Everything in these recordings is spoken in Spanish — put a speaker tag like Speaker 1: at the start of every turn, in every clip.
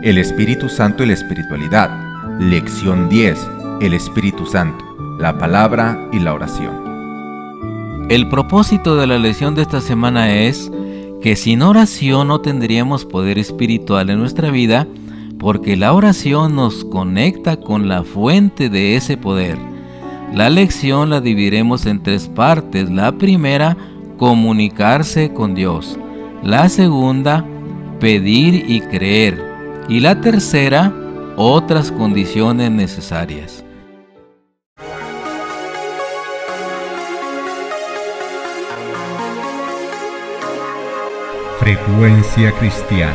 Speaker 1: El Espíritu Santo y la espiritualidad. Lección 10. El Espíritu Santo, la palabra y la oración.
Speaker 2: El propósito de la lección de esta semana es que sin oración no tendríamos poder espiritual en nuestra vida, porque la oración nos conecta con la fuente de ese poder. La lección la dividiremos en 3 partes. La primera, comunicarse con Dios. La segunda, pedir y creer. Y la tercera, otras condiciones necesarias.
Speaker 1: Frecuencia cristiana.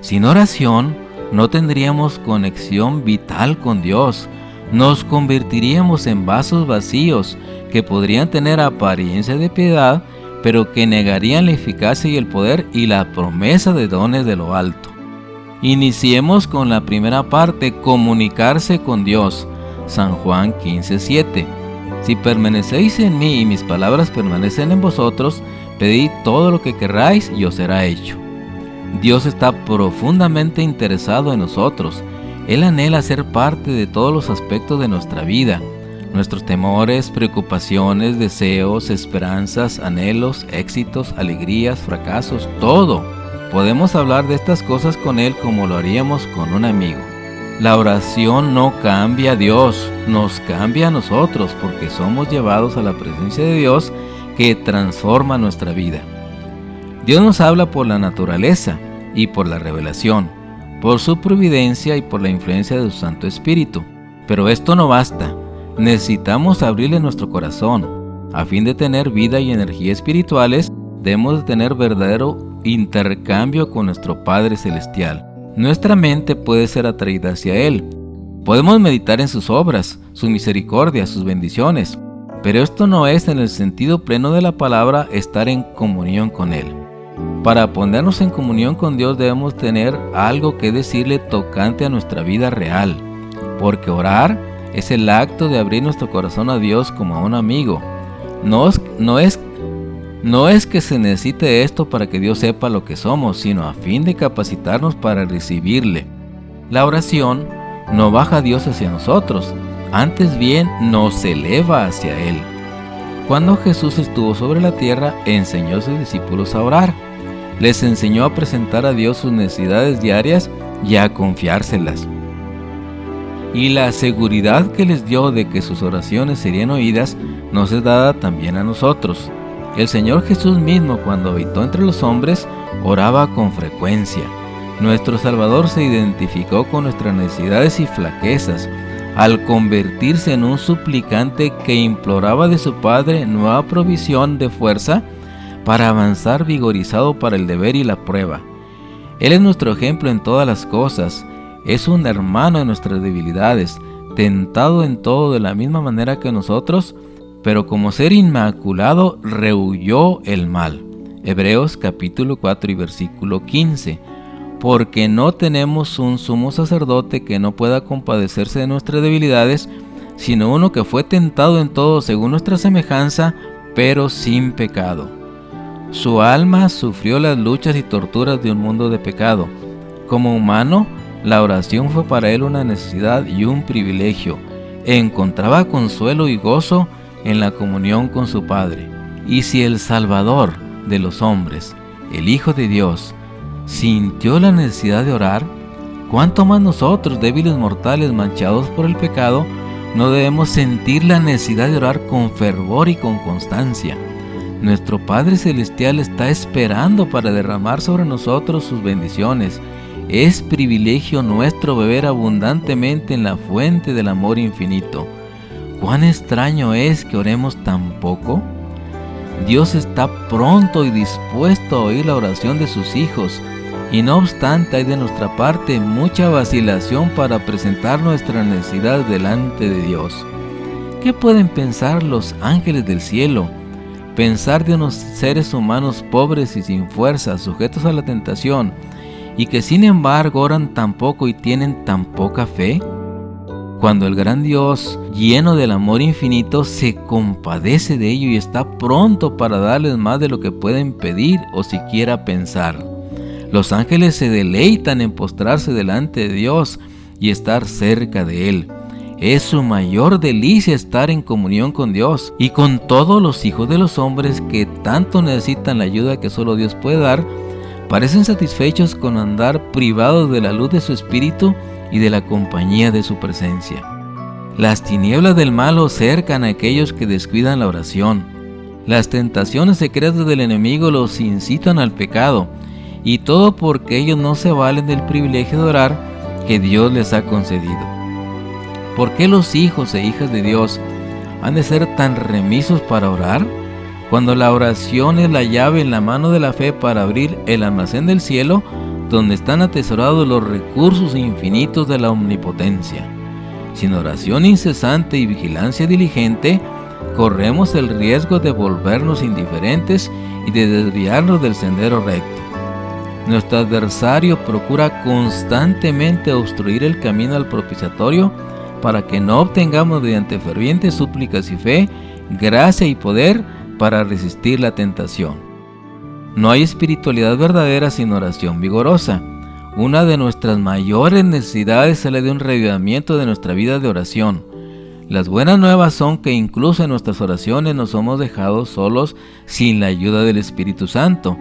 Speaker 2: Sin oración, no tendríamos conexión vital con Dios. Nos convertiríamos en vasos vacíos que podrían tener apariencia de piedad, pero que negarían la eficacia y el poder y la promesa de dones de lo alto. Iniciemos con la primera parte, comunicarse con Dios. San Juan 15:7. Si permanecéis en mí y mis palabras permanecen en vosotros, pedid todo lo que querráis y os será hecho. Dios está profundamente interesado en nosotros. Él anhela ser parte de todos los aspectos de nuestra vida. Nuestros temores, preocupaciones, deseos, esperanzas, anhelos, éxitos, alegrías, fracasos, todo. Podemos hablar de estas cosas con Él como lo haríamos con un amigo. La oración no cambia a Dios, nos cambia a nosotros porque somos llevados a la presencia de Dios que transforma nuestra vida. Dios nos habla por la naturaleza y por la revelación, por su providencia y por la influencia de su Santo Espíritu. Pero esto no basta. Necesitamos abrirle nuestro corazón. A fin de tener vida y energía espirituales, debemos de tener verdadero intercambio con nuestro Padre Celestial. Nuestra mente puede ser atraída hacia Él. Podemos meditar en sus obras, su misericordia, sus bendiciones. Pero esto no es, en el sentido pleno de la palabra, estar en comunión con Él. Para ponernos en comunión con Dios debemos tener algo que decirle tocante a nuestra vida real. Porque orar es el acto de abrir nuestro corazón a Dios como a un amigo. No es que se necesite esto para que Dios sepa lo que somos, sino a fin de capacitarnos para recibirle. La oración no baja a Dios hacia nosotros, antes bien nos eleva hacia Él. Cuando Jesús estuvo sobre la tierra, enseñó a sus discípulos a orar. Les enseñó a presentar a Dios sus necesidades diarias y a confiárselas. Y la seguridad que les dio de que sus oraciones serían oídas nos es dada también a nosotros. El Señor Jesús mismo, cuando habitó entre los hombres, oraba con frecuencia. Nuestro Salvador se identificó con nuestras necesidades y flaquezas, al convertirse en un suplicante que imploraba de su Padre nueva provisión de fuerza para avanzar vigorizado para el deber y la prueba. Él es nuestro ejemplo en todas las cosas. Es un hermano en nuestras debilidades, tentado en todo de la misma manera que nosotros, pero como ser inmaculado rehuyó el mal. Hebreos capítulo 4 y versículo 15. Porque no tenemos un sumo sacerdote que no pueda compadecerse de nuestras debilidades, sino uno que fue tentado en todo según nuestra semejanza, pero sin pecado. Su alma sufrió las luchas y torturas de un mundo de pecado. Como humano, la oración fue para él una necesidad y un privilegio. Encontraba consuelo y gozo en la comunión con su Padre. Y si el Salvador de los hombres, el Hijo de Dios, sintió la necesidad de orar, ¿cuánto más nosotros, débiles mortales manchados por el pecado, no debemos sentir la necesidad de orar con fervor y con constancia? Nuestro Padre Celestial está esperando para derramar sobre nosotros sus bendiciones. Es privilegio nuestro beber abundantemente en la fuente del amor infinito. ¿Cuán extraño es que oremos tan poco? Dios está pronto y dispuesto a oír la oración de sus hijos, y no obstante hay de nuestra parte mucha vacilación para presentar nuestra necesidad delante de Dios. ¿Qué pueden pensar los ángeles del cielo? Pensar de unos seres humanos pobres y sin fuerza, sujetos a la tentación, y que sin embargo oran tan poco y tienen tan poca fe. cuando el gran Dios, lleno del amor infinito, se compadece de ello y está pronto para darles más de lo que pueden pedir o siquiera pensar. Los ángeles se deleitan en postrarse delante de Dios y estar cerca de Él. Es su mayor delicia estar en comunión con Dios y con todos los hijos de los hombres que tanto necesitan la ayuda que solo Dios puede dar. Parecen satisfechos con andar privados de la luz de su espíritu y de la compañía de su presencia. Las tinieblas del mal los cercan a aquellos que descuidan la oración. Las tentaciones secretas del enemigo los incitan al pecado, y todo porque ellos no se valen del privilegio de orar que Dios les ha concedido. ¿Por qué los hijos e hijas de Dios han de ser tan remisos para orar? Cuando la oración es la llave en la mano de la fe para abrir el almacén del cielo, donde están atesorados los recursos infinitos de la omnipotencia. Sin oración incesante y vigilancia diligente, corremos el riesgo de volvernos indiferentes y de desviarnos del sendero recto. Nuestro adversario procura constantemente obstruir el camino al propiciatorio para que no obtengamos mediante fervientes súplicas y fe, gracia y poder para resistir la tentación. No hay espiritualidad verdadera sin oración vigorosa. Una de nuestras mayores necesidades es la de un reavivamiento de nuestra vida de oración. Las buenas nuevas son que incluso en nuestras oraciones nos somos dejados solos sin la ayuda del Espíritu Santo.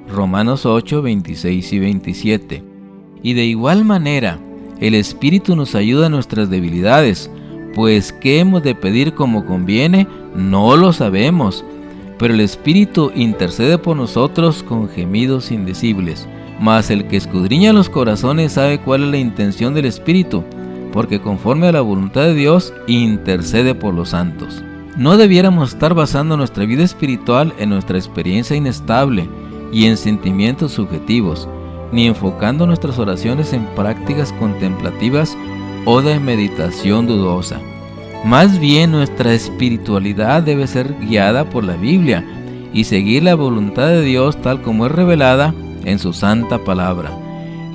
Speaker 2: Romanos 8, 26 y 27. Y de igual manera, el Espíritu nos ayuda en nuestras debilidades, pues ¿qué hemos de pedir como conviene? No lo sabemos, pero el Espíritu intercede por nosotros con gemidos indecibles. Mas el que escudriña los corazones sabe cuál es la intención del Espíritu, porque conforme a la voluntad de Dios intercede por los santos. No debiéramos estar basando nuestra vida espiritual en nuestra experiencia inestable y en sentimientos subjetivos, ni enfocando nuestras oraciones en prácticas contemplativas o de meditación dudosa. Más bien nuestra espiritualidad debe ser guiada por la Biblia y seguir la voluntad de Dios tal como es revelada en su santa palabra.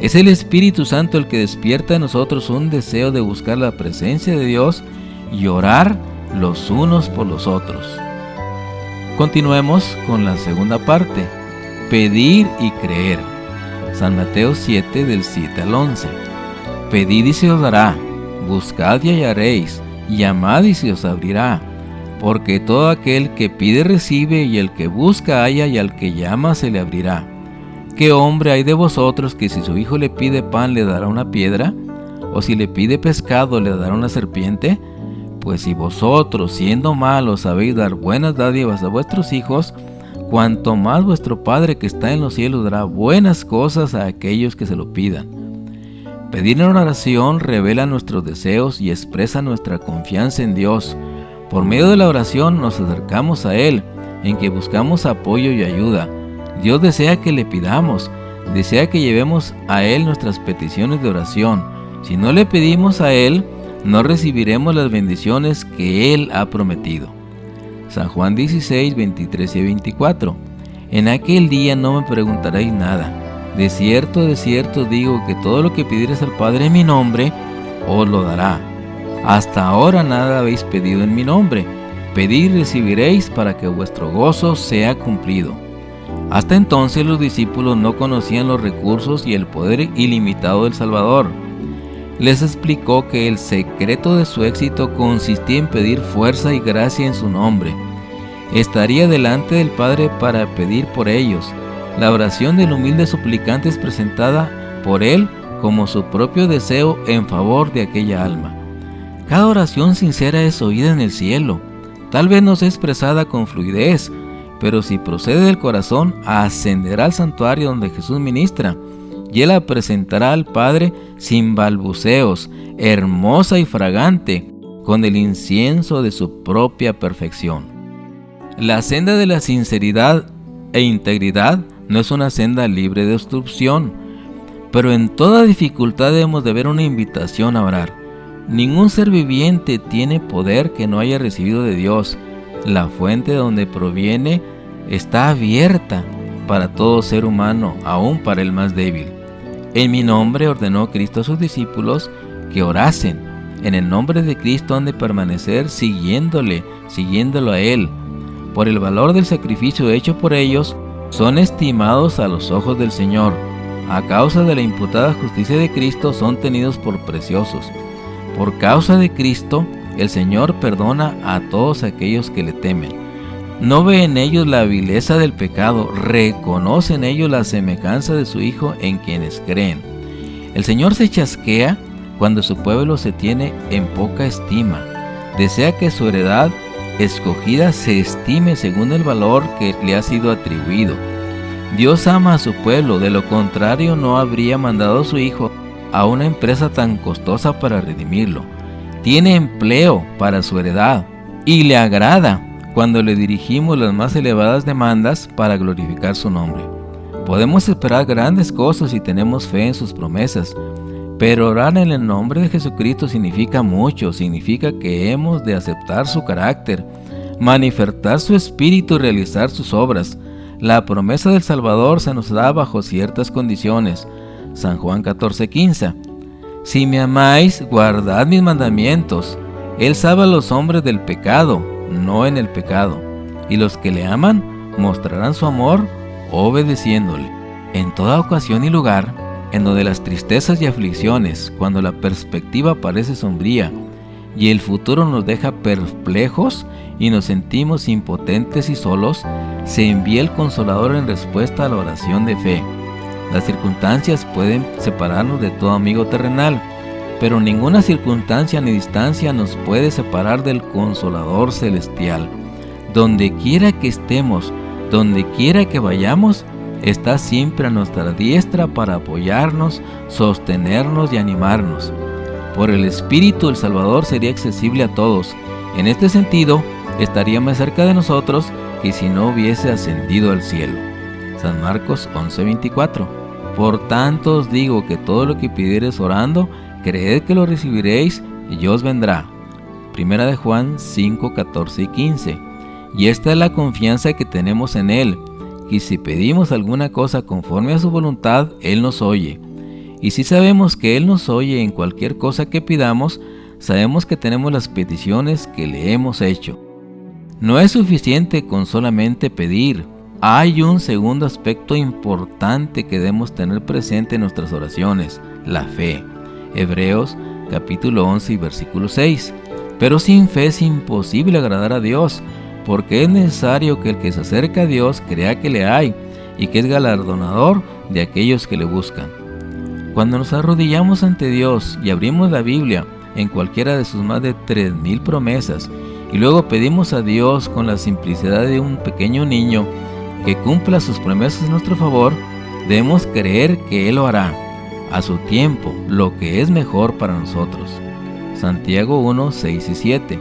Speaker 2: Es el Espíritu Santo el que despierta en nosotros un deseo de buscar la presencia de Dios y orar los unos por los otros. Continuemos con la segunda parte, pedir y creer. San Mateo 7 del 7 al 11. Pedid y se os dará, buscad y hallaréis, llamad y se os abrirá, porque todo aquel que pide recibe, y el que busca halla, y al que llama se le abrirá. ¿Qué hombre hay de vosotros que si su hijo le pide pan le dará una piedra? ¿O si le pide pescado le dará una serpiente? Pues si vosotros, siendo malos, sabéis dar buenas dádivas a vuestros hijos, cuanto más vuestro Padre que está en los cielos dará buenas cosas a aquellos que se lo pidan. Pedir en oración revela nuestros deseos y expresa nuestra confianza en Dios. Por medio de la oración nos acercamos a Él, en que buscamos apoyo y ayuda. Dios desea que le pidamos, desea que llevemos a Él nuestras peticiones de oración. Si no le pedimos a Él, no recibiremos las bendiciones que Él ha prometido. San Juan 16, 23 y 24. En aquel día no me preguntaréis nada. De cierto digo que todo lo que pidiereis al Padre en mi nombre, os lo dará. Hasta ahora nada habéis pedido en mi nombre. Pedid y recibiréis para que vuestro gozo sea cumplido. Hasta entonces los discípulos no conocían los recursos y el poder ilimitado del Salvador. Les explicó que el secreto de su éxito consistía en pedir fuerza y gracia en su nombre. Estaría delante del Padre para pedir por ellos. La oración del humilde suplicante es presentada por él como su propio deseo en favor de aquella alma. Cada oración sincera es oída en el cielo. Tal vez no sea expresada con fluidez, pero si procede del corazón, ascenderá al santuario donde Jesús ministra, y Él la presentará al Padre sin balbuceos, hermosa y fragante, con el incienso de su propia perfección. La senda de la sinceridad e integridad no es una senda libre de obstrucción, pero en toda dificultad debemos de ver una invitación a orar. Ningún ser viviente tiene poder que no haya recibido de Dios. La fuente de donde proviene está abierta para todo ser humano, aún para el más débil. En mi nombre ordenó Cristo a sus discípulos que orasen. en el nombre de Cristo han de permanecer siguiéndolo a Él. Por el valor del sacrificio hecho por ellos, son estimados a los ojos del Señor. A causa de la imputada justicia de Cristo son tenidos por preciosos. Por causa de Cristo, el Señor perdona a todos aquellos que le temen. No ve en ellos la vileza del pecado, reconoce en ellos la semejanza de su Hijo en quienes creen. El Señor se chasquea cuando su pueblo se tiene en poca estima. Desea que su heredad escogida se estime según el valor que le ha sido atribuido. Dios ama a su pueblo, de lo contrario no habría mandado a su Hijo a una empresa tan costosa para redimirlo. Tiene empleo para su heredad y le agrada cuando le dirigimos las más elevadas demandas para glorificar su nombre. Podemos esperar grandes cosas si tenemos fe en sus promesas, pero orar en el nombre de Jesucristo significa mucho, significa que hemos de aceptar su carácter, manifestar su espíritu y realizar sus obras. La promesa del Salvador se nos da bajo ciertas condiciones. San Juan 14:15. Si me amáis, guardad mis mandamientos. Él salva a los hombres del pecado, no en el pecado. Y los que le aman mostrarán su amor obedeciéndole. En toda ocasión y lugar, en donde las tristezas y aflicciones, cuando la perspectiva parece sombría y el futuro nos deja perplejos y nos sentimos impotentes y solos, se envía el Consolador en respuesta a la oración de fe. Las circunstancias pueden separarnos de todo amigo terrenal, pero ninguna circunstancia ni distancia nos puede separar del Consolador celestial. Donde quiera que estemos, donde quiera que vayamos, está siempre a nuestra diestra para apoyarnos, sostenernos y animarnos. Por el Espíritu, el Salvador sería accesible a todos. En este sentido, estaría más cerca de nosotros que si no hubiese ascendido al cielo. San Marcos 11:24. Por tanto os digo que todo lo que pidiereis orando, creed que lo recibiréis y os vendrá. Primera de Juan 5:14 y 15. Y esta es la confianza que tenemos en Él, que si pedimos alguna cosa conforme a su voluntad, Él nos oye. Y si sabemos que Él nos oye en cualquier cosa que pidamos, sabemos que tenemos las peticiones que le hemos hecho. No es suficiente con solamente pedir. Hay un segundo aspecto importante que debemos tener presente en nuestras oraciones: la fe. Hebreos capítulo 11 y versículo 6. Pero sin fe es imposible agradar a Dios, porque es necesario que el que se acerca a Dios crea que le hay y que es galardonador de aquellos que le buscan. Cuando nos arrodillamos ante Dios y abrimos la Biblia en cualquiera de sus más de 3000 promesas y luego pedimos a Dios con la simplicidad de un pequeño niño que cumpla sus promesas en nuestro favor, debemos creer que Él lo hará a su tiempo, lo que es mejor para nosotros. Santiago 1:6 y 7.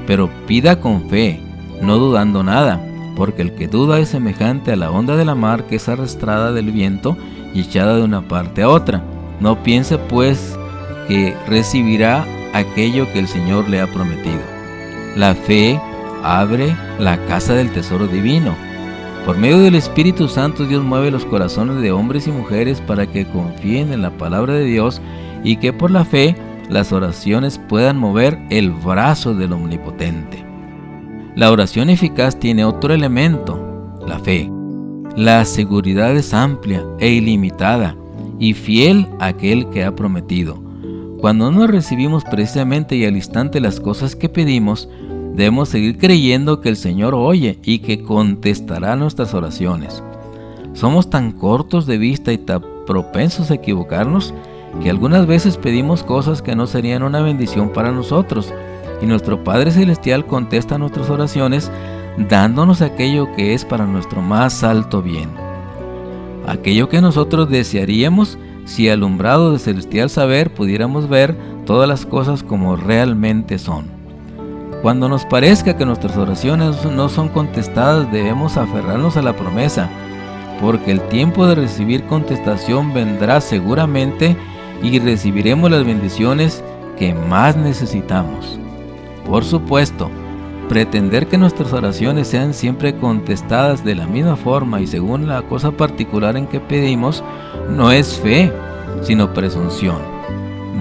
Speaker 2: Pero pida con fe, no dudando nada, porque el que duda es semejante a la onda de la mar que es arrastrada del viento y echada de una parte a otra. No piense pues que recibirá aquello que el Señor le ha prometido. La fe abre la casa del tesoro divino. Por medio del Espíritu Santo, Dios mueve los corazones de hombres y mujeres para que confíen en la palabra de Dios y que por la fe las oraciones puedan mover el brazo del Omnipotente. La oración eficaz tiene otro elemento: la fe. La seguridad es amplia e ilimitada y fiel a aquel que ha prometido. Cuando no recibimos precisamente y al instante las cosas que pedimos, debemos seguir creyendo que el Señor oye y que contestará nuestras oraciones. Somos tan cortos de vista y tan propensos a equivocarnos que algunas veces pedimos cosas que no serían una bendición para nosotros, y nuestro Padre Celestial contesta nuestras oraciones dándonos aquello que es para nuestro más alto bien. Aquello que nosotros desearíamos si alumbrado de celestial saber pudiéramos ver todas las cosas como realmente son. Cuando nos parezca que nuestras oraciones no son contestadas, debemos aferrarnos a la promesa, porque el tiempo de recibir contestación vendrá seguramente y recibiremos las bendiciones que más necesitamos. Por supuesto, pretender que nuestras oraciones sean siempre contestadas de la misma forma y según la cosa particular en que pedimos no es fe, sino presunción.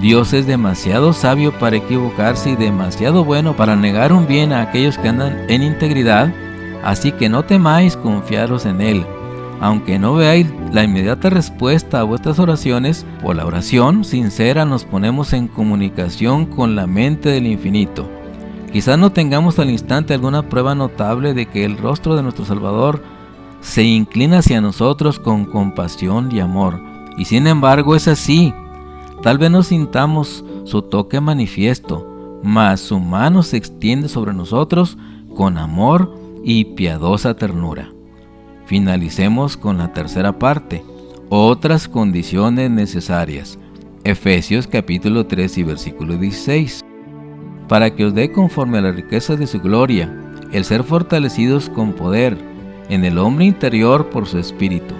Speaker 2: Dios es demasiado sabio para equivocarse y demasiado bueno para negar un bien a aquellos que andan en integridad, así que no temáis confiaros en Él. Aunque no veáis la inmediata respuesta a vuestras oraciones, por la oración sincera nos ponemos en comunicación con la mente del infinito. Quizás no tengamos al instante alguna prueba notable de que el rostro de nuestro Salvador se inclina hacia nosotros con compasión y amor, y sin embargo es así. Tal vez no sintamos su toque manifiesto, mas su mano se extiende sobre nosotros con amor y piadosa ternura. Finalicemos con la tercera parte, otras condiciones necesarias. Efesios capítulo 3 y versículo 16. Para que os dé conforme a las riquezas de su gloria, el ser fortalecidos con poder en el hombre interior por su espíritu.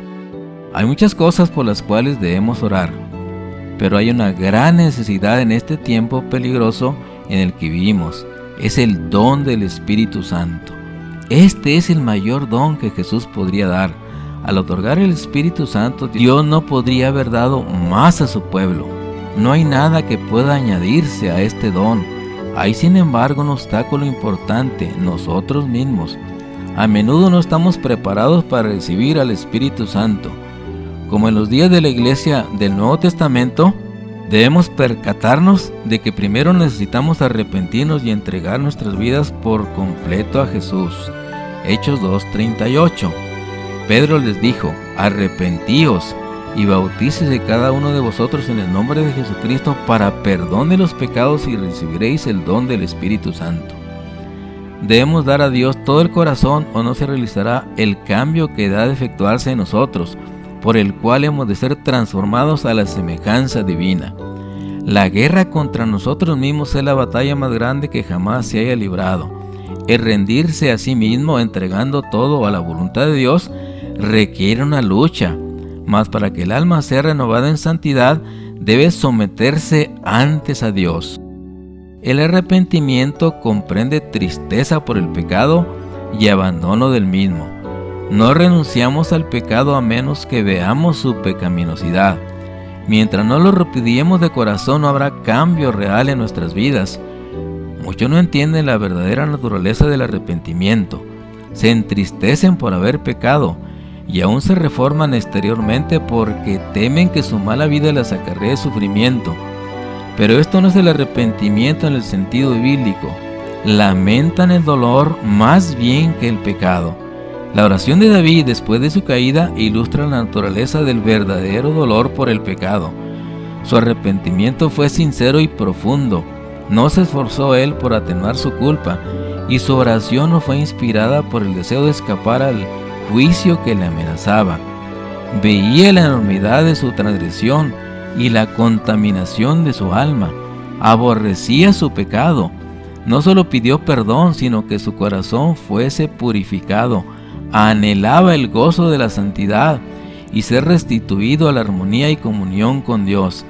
Speaker 2: Hay muchas cosas por las cuales debemos orar, pero hay una gran necesidad en este tiempo peligroso en el que vivimos. Es el don del Espíritu Santo. Este es el mayor don que Jesús podría dar. Al otorgar el Espíritu Santo, Dios no podría haber dado más a su pueblo. No hay nada que pueda añadirse a este don. Hay sin embargo un obstáculo importante: nosotros mismos. A menudo no estamos preparados para recibir al Espíritu Santo. Como en los días de la iglesia del Nuevo Testamento, debemos percatarnos de que primero necesitamos arrepentirnos y entregar nuestras vidas por completo a Jesús. Hechos 2:38. Pedro les dijo: arrepentíos y bautícese cada uno de vosotros en el nombre de Jesucristo para perdón de los pecados y recibiréis el don del Espíritu Santo. Debemos dar a Dios todo el corazón o no se realizará el cambio que ha de efectuarse en nosotros, por el cual hemos de ser transformados a la semejanza divina. La guerra contra nosotros mismos es la batalla más grande que jamás se haya librado. El rendirse a sí mismo, entregando todo a la voluntad de Dios, requiere una lucha, mas para que el alma sea renovada en santidad, debe someterse antes a Dios. El arrepentimiento comprende tristeza por el pecado y abandono del mismo. No renunciamos al pecado a menos que veamos su pecaminosidad. Mientras no lo repudiemos de corazón, no habrá cambio real en nuestras vidas. Muchos no entienden la verdadera naturaleza del arrepentimiento. Se entristecen por haber pecado y aún se reforman exteriormente porque temen que su mala vida les acarree sufrimiento. Pero esto no es el arrepentimiento en el sentido bíblico. Lamentan el dolor más bien que el pecado. La oración de David después de su caída ilustra la naturaleza del verdadero dolor por el pecado. Su arrepentimiento fue sincero y profundo. No se esforzó él por atenuar su culpa, y su oración no fue inspirada por el deseo de escapar al juicio que le amenazaba. Veía la enormidad de su transgresión y la contaminación de su alma. Aborrecía su pecado. No solo pidió perdón, sino que su corazón fuese purificado. Anhelaba el gozo de la santidad y ser restituido a la armonía y comunión con Dios.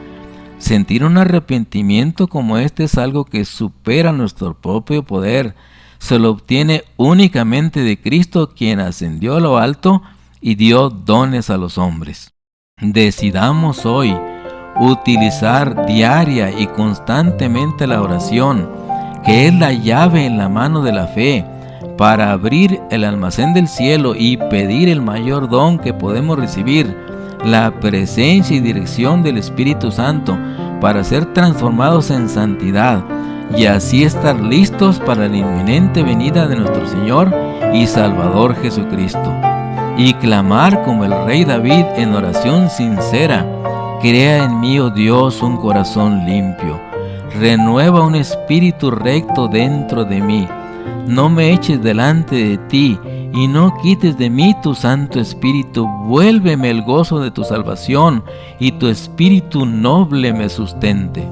Speaker 2: Sentir un arrepentimiento como este es algo que supera nuestro propio poder. Se lo obtiene únicamente de Cristo, quien ascendió a lo alto y dio dones a los hombres. Decidamos hoy utilizar diaria y constantemente la oración, que es la llave en la mano de la fe, para abrir el almacén del cielo y pedir el mayor don que podemos recibir, la presencia y dirección del Espíritu Santo, para ser transformados en santidad y así estar listos para la inminente venida de nuestro Señor y Salvador Jesucristo. Y clamar como el rey David en oración sincera: crea en mí, oh Dios, un corazón limpio, renueva un espíritu recto dentro de mí. No me eches delante de ti y no quites de mí tu Santo Espíritu. Vuélveme el gozo de tu salvación y tu espíritu noble me sustente.